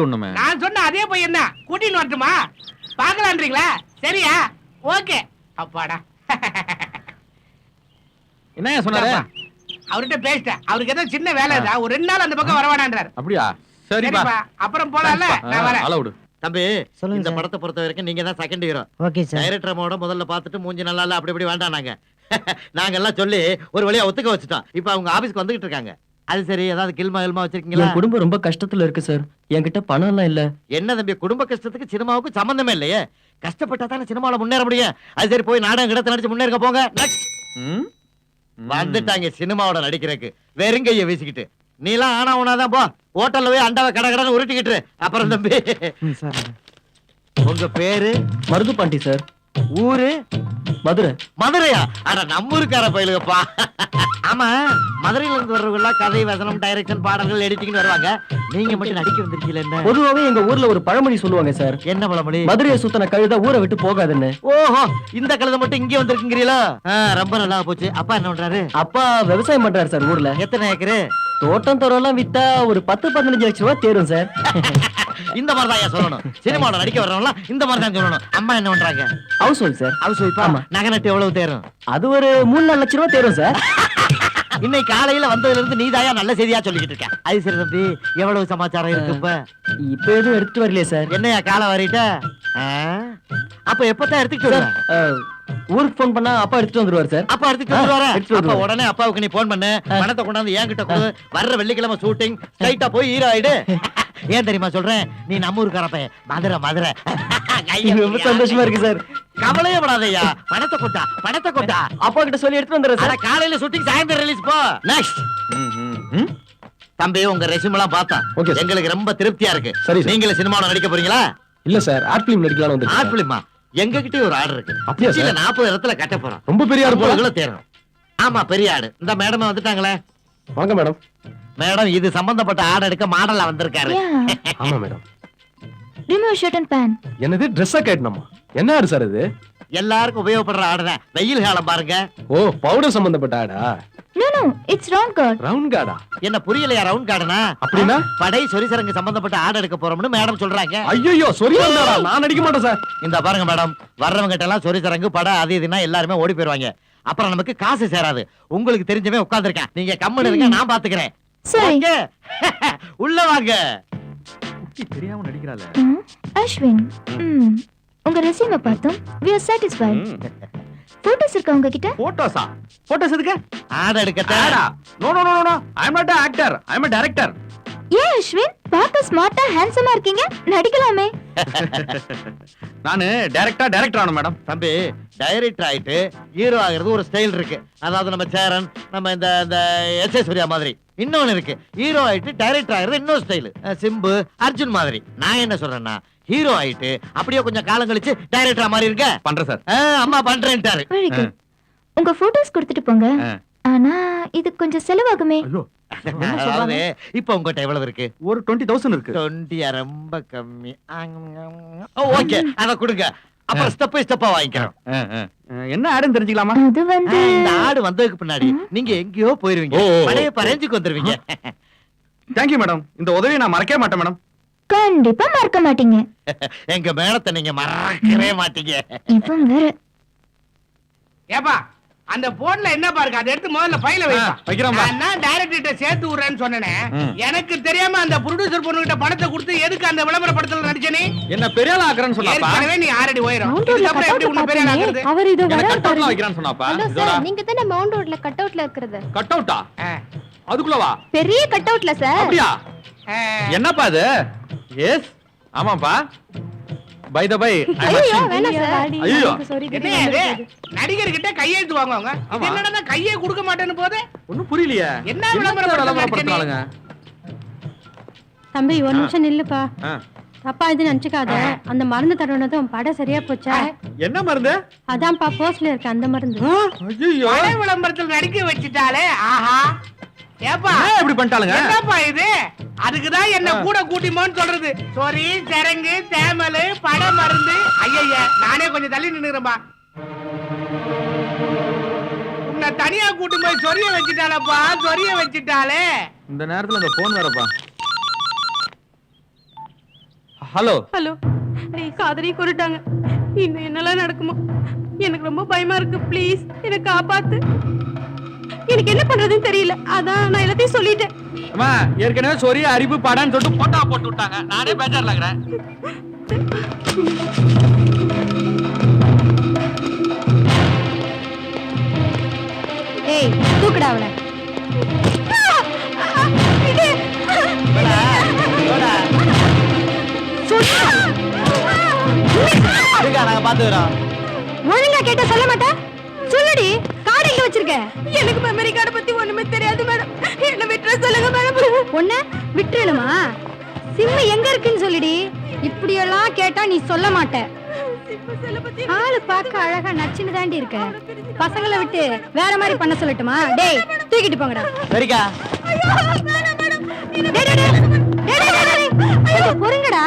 ஒண்ணுமே. நான் சொன்ன அதே பையன் தான். கூட்டின்னு வரட்டுமா? பாக்கலான்றீங்களா? சரியா? ஓகே. அப்பாடா. என்ன சொன்னாரு? அவர்கிட்ட பேசிட்டேன். அவருக்கு ஏதோ சின்ன வேலை தான். ஒரு 2 நாள் அந்த பக்கம் வரவாடான்றார். அப்படியா? சரிப்பா. அப்புறம் போலாம்ல. நான் வரேன். அளவுடு. தம்பி, இந்த படத்தை பொறுத்த வரைக்கும் நீங்க தான் second hero. Okay sir. Director அம்மாவோட முதல்ல பார்த்துட்டு மூஞ்சி நல்லா இல்ல அப்படி இப்படி வேண்டாம் நாங்க. நாங்க எல்லாம் சொல்லி ஒரு வழியா ஒத்துக்க வச்சுட்டோம். இப்ப அவங்க ஆபீஸ்க்கு வந்துகிட்டு இருக்காங்க. அது சரி, ஏதாவது கில்மா வச்சிருக்கீங்களா? என் குடும்பம் ரொம்ப கஷ்டத்துல இருக்கு சார். என்கிட்ட பணம் எல்லாம் இல்ல. என்ன தம்பி, குடும்ப கஷ்டத்துக்கு சினிமாவுக்கு சம்பந்தமே இல்லையே. கஷ்டப்பட்டா தானே சினிமாவில முன்னேற முடியும். அது சரி, போய் நாடகம் கிடத்த நடிச்சு முன்னேறுங்க போங்க. வந்துட்டாங்க சினிமாவோட நடிக்கிறதுக்கு வெறுங்கைய வீசிக்கிட்டு. நீலாம் ஆனா உனாதான் போ. ஹோட்டல்ல போய் அண்டாவை கடை கடன் உருட்டிக்கிட்டு. அப்புறம் தம்பி, உங்க பேரு? மருது பாண்டி சார். ஊரு? மதுரை. மதுரையா? அட நம்ம ஊருக்கார பயிலுங்கப்பா. ஆமா, மதுரையில இருந்து வர்றவங்க கதை, வசனம், டைரக்ஷன், பாடல்கள், எடிட்டிங் வருவாங்க. நீங்க மட்டும் நடிக்க வந்திருக்கீங்க. என்ன? பொதுவாவே எங்க ஊர்ல ஒரு பழமொழி சொல்லுவாங்க சார். என்ன பழமொழி? மதுரையை சுத்தன கழுத ஊரை விட்டு போகாதுன்னு. ஓஹோ, இந்த கழுதை மட்டும் இங்கே வந்திருக்கீங்களா? ரொம்ப நல்லா போச்சு. அப்பா என்ன பண்றாரு? அப்பா விவசாயம் பண்றாரு சார் ஊர்ல. எத்தனை ஏக்கரு? தோட்டம் தோறெல்லாம் வித்தா ஒரு 10-15 லட்சம் ரூபாய் தேரும் சார். இந்த மாதிரி தான் சொல்லணும். சினிமாவோட நடிக்க வர்றவங்க இந்த மாதிரி தான் சொல்லணும். அம்மா என்ன பண்றாங்க? House wife sir. ஹவுஸ் ஒய்ஃபா? நகை நட்டு எவ்வளவு தேரும்? அது ஒரு 3-4 லட்சம் ரூபாய் தேரும் சார். இன்னைக்கு காலையில வந்ததுல இருந்து நீதாயா நல்ல செய்தியா சொல்லிக்கிட்டு இருக்க. அது சரி தம்பி, எவ்வளவு சமாச்சாரம் இருக்கு இப்ப எதுவும் எடுத்துட்டு வரலையே சார். என்னையா காலை வரிட்ட? அப்ப எப்பதான் எடுத்துக்கிட்டு வர? ஊருக்கு போன் பண்ணா அப்பா எடுத்துட்டு வந்துருவாரு சார். அப்பா எடுத்துட்டு வந்துருவாரு. அப்ப உடனே அப்பாவுக்கு நீ போன் பண்ணு. பணத்தை கொண்டாந்து என்கிட்ட கொடு. வர்ற வெள்ளிக்கிழமை ஷூட்டிங் ஸ்ட்ரைட்டா போய் ஹீரோ ஆயிடு. ஏன் தெரியுமா சொல்றேன்? நீ நம்ம ஊருக்காரப்ப. மதுரை மதுரை. ரொம்ப சந்தோஷமா இருக்கு சார். கவலையே படாதயா. பணத்தை கொட்டா, பணத்தை கொட்டா. அப்பா கிட்ட சொல்லி எடுத்துட்டு வந்துடுறேன் சார். காலையில ஷூட்டிங், சாயந்தரம் ரிலீஸ் போ. நெக்ஸ்ட். தம்பி, உங்க ரெஸ்யூம் எல்லாம் பார்த்தா எங்களுக்கு ரொம்ப திருப்தியா இருக்கு. சரி, நீங்களே சினிமாவில் நடிக்க போறீங்களா? இல்ல சார், ஆர்ட் பிலிம் நடிக்கலாம்னு வந்திருக்கேன். ஆர்ட் பிலிமா? எங்க கிட்டே ஒரு ஆர்டர் இருக்கு. அப்படியே 40 இடத்துல கட்ட போறோம். ரொம்ப பெரிய ஆடு போல தேரும். ஆமா, பெரிய ஆடு. இந்த மேடம் வந்துட்டாங்களே. வாங்க மேடம். மேடம், இது சம்பந்தப்பட்ட ஆர்டர் எடுக்க மாடலா வந்திருக்காரு. ஆமா madam. Remove shirt and pant. என்னது Dress-ஆ கேட்டனமா? என்ன ஆடு சார் இது? எல்லாருக்கும் உபயோகப்படுற ஆடு தான். வெயில் காலம் பாருங்க. ஓ, பவுடர் சம்பந்தப்பட்ட ஆடா? No no, it's round card. Round கார்டா? என்ன புரியலையா? ரவுண்ட் கார்டுனா அப்படினா படை சொரிசரங்கு சம்பந்தப்பட்ட ஆர்டர் எடுக்க போறோம்னு மேடம் சொல்றாங்க. ஐயோ, சொரிசரங்கா? நான் நடிக்க மாட்டேன் சார். இந்த பாருங்க மேடம், வர்றவங்க கிட்ட எல்லாம் சொரிசரங்கு படம் அது இதுனா எல்லாரும் ஓடி போயிடுவாங்க. அப்புறம் நமக்கு காசு சேராது. உங்களுக்கு தெரிஞ்சவே உட்கார்ந்திருக்கேன். நீங்க கம்முனு இருங்க, நான் பாத்துக்கிறேன். சரி. உள்ள வாங்க. தெரியாம நடிக்கறாளே. அஸ்வின், உங்க ரெஸ்யூமை பார்த்தோம். we are satisfied. போட்டோஸ் இருக்கா உங்க கிட்ட? போட்டோஸா? போட்டோஸ் எதுக்கு? ஆட் எடுக்கட்டா? No no no no, I am not an actor, I am a director. ஏன் அஸ்வின், பார்க்க ஸ்மார்ட்டா ஹேண்ட்ஸமா இருக்கீங்க, நடிக்கலாமே. நானு டைரக்டர் ஆனோம் மேடம். தம்பி, டைரக்டர் ஆயிட்டு ஹீரோ ஆகிறது ஒரு ஸ்டைல் இருக்கு. அதாவது நம்ம சேரன், நம்ம இந்த எஸ்.ஏ. சூர்யா மாதிரி. இன்னொன்னு இருக்கு, ஹீரோ ஆயிட்டு டைரக்டர் ஆகிறது இன்னொரு ஸ்டைல். சிம்பு, அர்ஜுன் மாதிரி. நான் என்ன சொல்றேன்னா, ஹீரோ ஆயிட்டு அப்படியே கொஞ்சம் காலம் கழிச்சு டைரக்டரா மாதிரி இருக்க. பண்றேன் சார். அம்மா பண்றேன்ட்டாரு. Very good. உங்க போட்டோஸ் கொடுத்துட்டு போங்க. ஆனா இது கொஞ்சம் செலவாகுமே. அதாவது இப்ப உங்ககிட்ட எவ்வளவு இருக்கு? ஒரு 20,000 இருக்கு. 20 ரொம்ப கம்மி. ஓகே, அத கொடுங்க. அப்புறம் ஸ்டெப்பா வாங்கிக்கிறோம். என்ன ஆடுன்னு தெரிஞ்சுக்கலாமா? அது வந்து இந்த ஆடு வந்ததுக்கு பின்னாடி நீங்க எங்கேயோ போயிருவீங்க. பழைய பரஞ்சுக்கு வந்துருவீங்க. Thank you madam. இந்த உதவியை நான் மறக்கவே மாட்டேன் மேடம். கண்டிப்பா மறக்க மாட்டீங்க. எங்க மேடத்தை நீங்க மறக்கவே மாட்டீங்க. இப்போ வேற. ஏப்பா, அந்த போன்ல என்ன பாருங்க, அதை எடுத்து முதல்ல ஃபைல வைக்கிறோம். நான் டைரக்டர்கிட்ட சேர்த்து விடுறேன்னு சொன்னேனே. எனக்கு தெரியாம அந்த ப்ரொடியூசர் பொண்ணுகிட்ட பணத்தை கொடுத்து எதுக்கு அந்த விளம்பர படத்துல நடிச்சனே? என்ன பெரிய ஆளா ஆக்குறேன்னு சொன்னாப்பா. ஏற்கனவே நீ ஆல்ரெடி ஓயிரும். இதுக்கப்புறம் எப்படி உன்னை பெரிய ஆளா ஆக்குறது? அவர் இது என்ன வர கட் அவுட்ல வைக்கறான்னு சொன்னாப்பா. சார், நீங்க தான மவுண்ட் ரோட்ல கட் அவுட்ல இருக்குது. கட் அவுட்டா? அதுக்குள்ள வா. பெரிய கட் அவுட்ல சார். அப்படியே? என்னப்பா இது? எஸ், ஆமாப்பா. By the by. ஐயோ வேணாம் சார். ஐயோ, என்ன இது? நடிகர் கிட்ட கையெழுத்து வாங்குவாங்க. இது என்னடா கையே கொடுக்க மாட்டேன்னு போதே? ஒண்ணும் புரியலையே. என்ன விளம்பரப்படுத்துறாங்க? தம்பி, ஒரு நிமிஷம் நில்லுப்பா. தப்பா இது நினைச்சுக்காத. அந்த மருந்து தடவுனதும் படம் சரியா போச்சா? என்ன மருந்து? அதான்ப்பா போஸ்ட்ல இருக்கு அந்த மருந்து. ஐயோ, பட விளம்பரத்தில் நடிக்க வச்சிட்டாலே. ஆஹா, ஏப்பா இப்படி பண்ணிட்டாளுங்க. என்னப்பா இது? அதுக்குதான் என்ன கூட கூட்டிமோன்னு சொல்றது. சொரி, சரங்கு, தேமல், பட மருந்து. ஐயய்ய, நானே கொஞ்சம் தள்ளி நின்னுறேன்பா. உன்னை தனியா கூட்டி போய் சொரிய வச்சிட்டாலப்பா, சொரிய வச்சிட்டாலே. இந்த நேரத்துல அந்த போன் வரப்பா. ஹலோ ஹலோ டேய் காதலி கொண்டுட்டாங்க. இன்னும் என்னெல்லாம் நடக்குமோ எனக்கு ரொம்ப பயமா இருக்கு. ப்ளீஸ் என்னை காப்பாத்து. எனக்கு என்ன பண்றதுன்னு தெரியல. அதான் நான் எல்லாத்தையும் சொல்லிட்டேன். அம்மா ஏற்கனவே சொரி அரிப்பு படான்னு சொல்லிட்டு போட்டா போட்டு விட்டாங்க. நானே பேஜார்ல இருக்கிறேன். ஏய் தூக்குடா அவளை. நாங்க பாத்துக்கிறோம். ஒழுங்கா கேட்ட சொல்ல மாட்டேன். சொல்லுடி, கார்டு எங்க வச்சிருக்க? எனக்கு மெமரி கார்டு பத்தி ஒண்ணுமே தெரியாது மேடம். என்ன விட்டுற சொல்லுங்க மேடம். ஒண்ணு விட்டுறணுமா? சிம் எங்க இருக்குன்னு சொல்லுடி. இப்படி எல்லாம் கேட்டா நீ சொல்ல மாட்ட. ஆளு பார்க்க அழகா நச்சுன்னு தாண்டி இருக்க. பசங்களை விட்டு வேற மாதிரி பண்ண சொல்லட்டுமா? டேய் தூக்கிட்டு போங்கடா. சரிக்கா. பொறுங்கடா,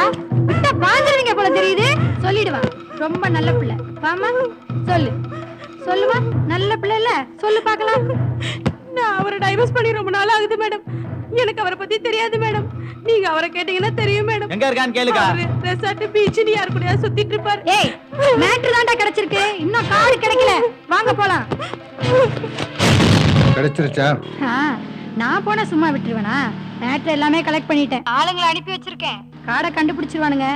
விட்டா பாஞ்சிருவீங்க போல தெரியுது. சொல்லிடுவா, ரொம்ப நல்ல பிள்ளை. வாமா சொல்லு. சொல்லுவா, நல்ல பிள்ளை இல்ல? சொல்லு பார்க்கலாம். நான் அவரை டைவர்ஸ் பண்ணி ரொம்ப நாள் ஆகுது மேடம். எனக்கு அவரை பத்தி தெரியாது மேடம். நீங்க அவரை கேட்டீங்கன்னா தெரியும் மேடம். எங்க இருக்கான்னு கேளுக்கா. ரெசார்ட் பீச் நீ யார் கூடயா சுத்திட்டு இருப்பார். ஏய் மேட்ரு தான்டா கிடைச்சிருக்கு. இன்னும் கார்டு கிடைக்கல. வாங்க போலாம். கிடைச்சிருச்சா? நான் போனா சும்மா விட்டுருவேனா? மேட்ரு எல்லாமே கலெக்ட் பண்ணிட்டேன். ஆளுங்களை அனுப்பி வச்சிருக்கேன். கார்டை கண்டுபிடிச்சிருவானுங்க.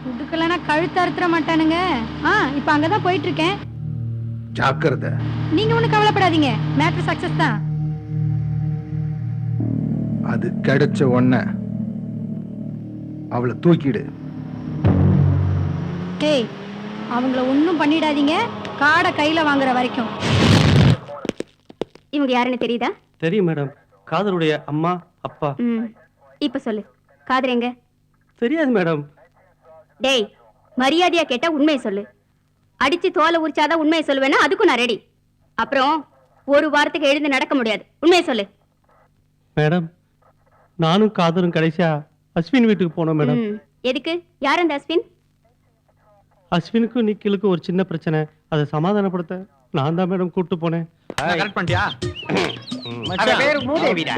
உடுக்கலன்னா கழுத்து அறுத்துற மாட்டானுங்க. இப்ப அங்கதான் போயிட்டு இருக்கேன். ஜாக்கிரதை. நீங்க ஒண்ணு கவலைப்படாதீங்க. மேட்ரு சக்சஸ் தான். அது கிடைச்ச உடனே அவளை தூக்கிடு. டேய் அவங்கள ஒண்ணும் பண்ணிடாதீங்க. கார்டை கையில வாங்குற வரைக்கும். இவங்க யாருன்னு தெரியுதா? தெரியும் மேடம். காதலுடைய அம்மா அப்பா. இப்ப சொல்லு, காதர் எங்க? தெரியாது மேடம். டேய் மரியாதையா கேட்டா உண்மையை சொல்லு. அடிச்சு தோலை உரிச்சாதான் உண்மையை சொல்லுவேன்னா அதுக்கும் நான் ரெடி. அப்புறம் ஒரு வாரத்துக்கு எழுந்து நடக்க முடியாது. உண்மையை சொல்லு. மேடம் நானும் காதலும் கடைசியா அஸ்வின் வீட்டுக்கு போனோம் மேடம். எதுக்கு? யார் அந்த அஸ்வின்? அஸ்வினுக்கும் நிக்கிலுக்கும் ஒரு சின்ன பிரச்சனை. அதை சமாதானப்படுத்த நான் தான் மேடம் கூட்டு போனேன். கரெக்ட் பண்ணிட்டியா?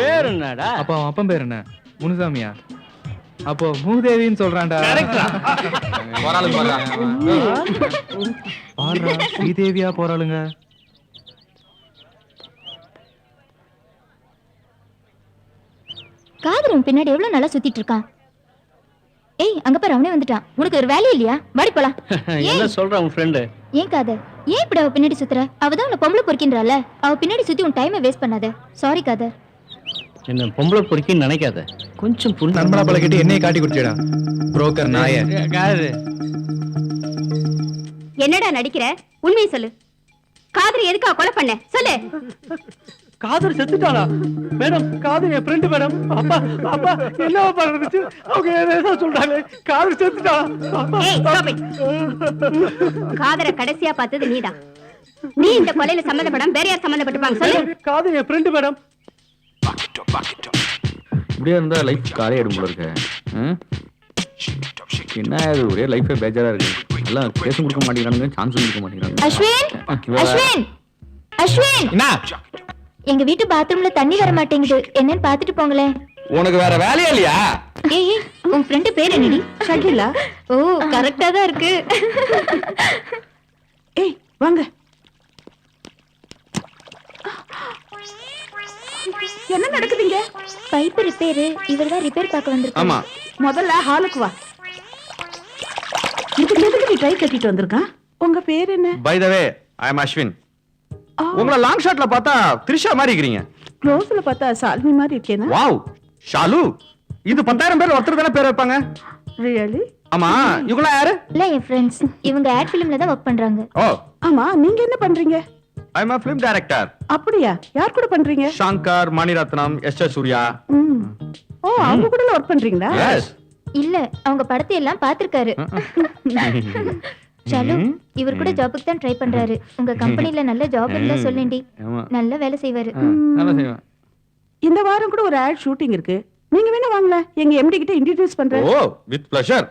பேர் என்னடா? அப்ப அவன் அப்பன் பேர் என்ன? முனுசாமியா? அப்போ மூதேவின்னு சொல்றான்டா. போறாளுங்க பாருடா, ஸ்ரீதேவியா போறாளுங்க. காதரும் பின்னாடி எவ்வளவு நல்லா சுத்திட்டு இருக்கான். ஏய் அங்க பாரு, அவனே வந்துட்டான். உனக்கு ஒரு வேலை இல்லையா? வாடி போலாம். என்ன சொல்ற உன் ஃப்ரெண்டு? ஏன் காதர், ஏன் இப்படி அவ பின்னாடி சுத்துற? அவதான் உன்னை பொம்பளை பொறுக்கின்றால. அவ பின்னாடி சுத்தி உன் டைமை வேஸ்ட் பண்ணாத. சாரி காதர். என்ன பொம்பளை பொறுக்கின்னு நினைக்காத. கொஞ்சம் நண்பனா பழகிட்டு என்னைய காட்டி கொடுத்தியடா புரோக்கர் நாய. என்னடா நடிக்கிற? உண்மையை சொல்லு. காதர் எதுக்கா கொலை பண்ண? சொல்லு. காதல் செத்துட்டாளா? மேடம் காதல் என் ஃப்ரெண்டு மேடம். அப்பா அப்பா என்ன பண்றது? அவங்க ஏதோ சொல்றாங்க. காதல் செத்துட்டாளா? ஏய் ஸ்டாப் இட். காதரை கடைசியா பார்த்தது நீதான். நீ இந்த கொலையில சம்பந்தப்படாம வேற யார் சம்பந்தப்பட்டிருப்பாங்க? சொல்லு. காதல் என் ஃப்ரெண்டு மேடம். இப்படியே இருந்தா லைஃப் காலே எடுக்கும் போல இருக்கு. என்ன இது ஒரே லைஃபே பேஜாரா இருக்கு. எல்லாம் பேச கொடுக்க மாட்டேங்கிறானுங்க, சான்ஸ் கொடுக்க மாட்டேங்கிறாங்க. அஸ்வின், அஸ்வின், அஸ்வின். என்ன? எங்க வீட்டு பாத்ரூம்ல தண்ணி வர மாட்டேங்குது. என்னன்னு பாத்துட்டு போங்களேன். உனக்கு வேற வேலையா இல்லையா? ஏய் உன் ஃப்ரெண்ட் பேர் என்னடி? ஷகிலா. ஓ கரெக்ட்டா தான் இருக்கு. ஏய் வாங்க. என்ன நடக்குதுங்க? Pipe repair. இவர்தான் ரிப்பேர் பார்க்க வந்திருக்காரு. ஆமா. முதல்ல ஹாலுக்கு வா. இதுக்கு எதுக்கு நீ கை கட்டிட்டு வந்திருக்கான்? உங்க பேர் என்ன? பை தி வே ஐ அம் அஸ்வின். உங்களை லாங் ஷாட்ல பார்த்தா த்ரிஷா மாதிரி இருக்கீங்க. க்ளோஸ்ல பார்த்தா சால்வி மாதிரி இருக்கேனா? வாவ் ஷாலு, இது 10,000 பேர் ஒருத்தர் தானே பேர் வைப்பாங்க. ரியலி? ஆமா, இவங்களா யாரு? இல்ல என் ஃப்ரெண்ட்ஸ். இவங்க ஆட் ஃபிலிம்ல தான் வர்க் பண்றாங்க. ஓ ஆமா, நீங்க என்ன பண்றீங்க? ஐ அம் a film director. அப்படியா? யார் கூட பண்றீங்க? ஷங்கர், மணிரத்னம், எஸ் சூர்யா. ஓ அவங்க கூட வர்க் பண்றீங்களா? எஸ். இல்ல அவங்க படத்தை எல்லாம் பாத்துர்க்காரு. சாலு இவர் கூட ஜாபுக்கு தான் ட்ரை பண்றாரு. உங்க கம்பெனில நல்ல ஜாப் இருந்தா சொல்லேண்டி. நல்ல வேலை செய்வாரு. நல்லா செய்வேன். இந்த வாரம் கூட ஒரு ஆட் ஷூட்டிங் இருக்கு. நீங்க வேணா வாங்களேன். எங்க எம்டி கிட்ட இன்ட்ரோ듀ce பண்றேன். ஓ வித் ப்ளஷர்.